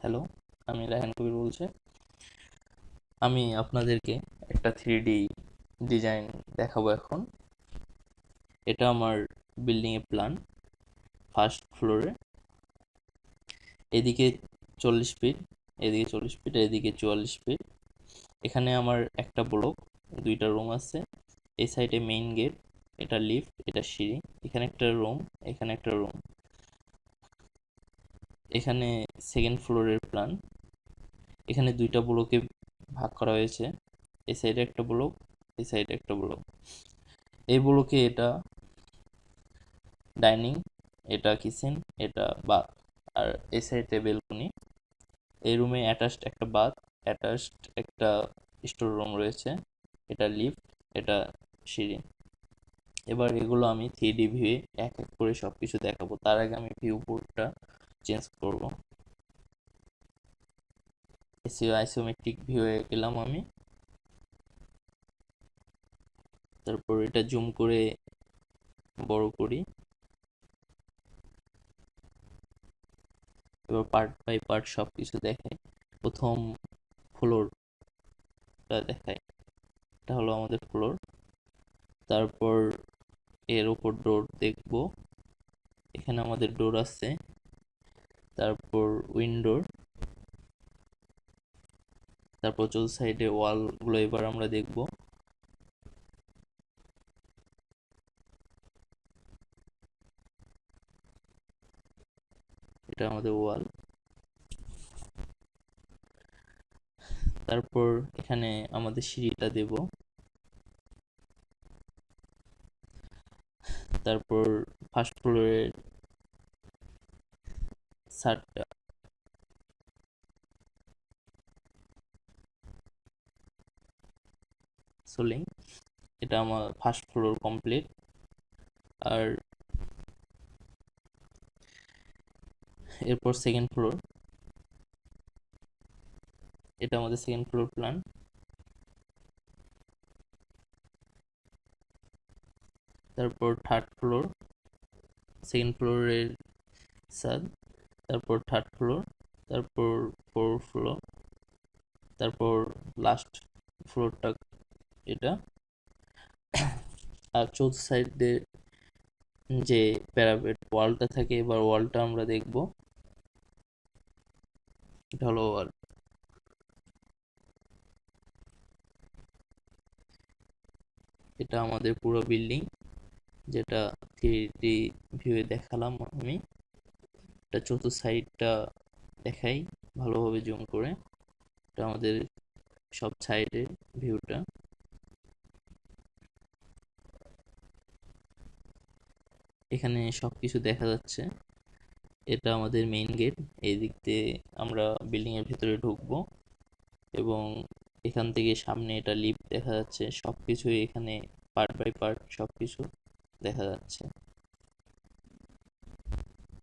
Hello, আমি রায়হান কবির বলছি। আমি আপনাদেরকে একটা 3D ডিজাইন দেখাবো এখন। এটা আমার বিল্ডিং এর প্ল্যান, ফার্স্ট ফ্লোরে। এদিকে 40 ফিট, এদিকে 40 ফিট, এদিকে 44 ফিট। এখানে আমার একটা ব্লক, দুইটা রুম আছে। এই সাইডে মেইন গেট, এটা লিফট, এটা সিঁড়ি। এখানে একটা রুম, এখানে একটা রুম। এখানে সেকেন্ড ফ্লোরের প্ল্যান। এখানে দুইটা ব্লকে ভাগ করা হয়েছে, এই সাইডে একটা ব্লক, এই সাইডে একটা ব্লক। এই ব্লকে এটা ডাইনিং, এটা কিচেন, এটা বাথ, আর এই সাইডে বেলকনি। এই রুমে অ্যাটাচড একটা বাথ, অ্যাটাচড একটা স্টোর রুম রয়েছে, এটা লিফট, এটা সিঁড়ি। এবার এগুলো আমি 3D ভিউয়ে এক এক করে সব কিছু দেখাবো। তার আগে আমি ভিউ পোর্টটা চেঞ্জ করব। এসিও আইসোমেট্রিক ভিউয়ে গেলাম আমি। তারপর এটা জুম করে বড় করি। এবার পার্ট বাই পার্ট সব কিছু দেখাই। প্রথম ফ্লোরটা দেখাই। এটা হলো আমাদের ফ্লোর। তারপর এর উপর ডোর দেখব। এখানে আমাদের ডোর আছে। তারপর উইন্ডোর। তারপর চতুর্থ সাইডে ওয়ালগুলো এবার আমরা দেখব। এটা আমাদের ওয়াল। তারপর এখানে আমাদের সিঁড়িটা দেব। তারপর ফার্স্ট ফ্লোরের ছাদটা, সোলিং। এটা আমার ফার্স্ট ফ্লোর কমপ্লিট। আর এরপর সেকেন্ড ফ্লোর। এটা আমাদের সেকেন্ড ফ্লোর প্ল্যান। তারপর থার্ড ফ্লোর, সেকেন্ড ফ্লোরের ছাদ। তারপর থার্ড ফ্লোর, তারপর ফোর্থ ফ্লোর, তারপর লাস্ট ফ্লোরটা এটা। আর চৌথ সাইডে যে প্যারাপেট ওয়ালটা থাকে, এবার ওয়ালটা আমরা দেখব। এটা হলো ওয়াল। এটা আমাদের পুরো বিল্ডিং, যেটা 3D ভিউয়ে দেখালাম আমি। এটা চতুর্থ সাইডটা দেখাই ভালোভাবে জুম করে। এটা আমাদের সব সাইডের ভিউটা। এখানে সবকিছু দেখা যাচ্ছে। এটা আমাদের মেইন গেট। এই দিক দিয়ে আমরা বিল্ডিং এর ভিতরে ঢুকবো, এবং এখান থেকে সামনে এটা লিফট দেখা যাচ্ছে। সবকিছুই এখানে পার্ট বাই পার্ট সবকিছু দেখা যাচ্ছে।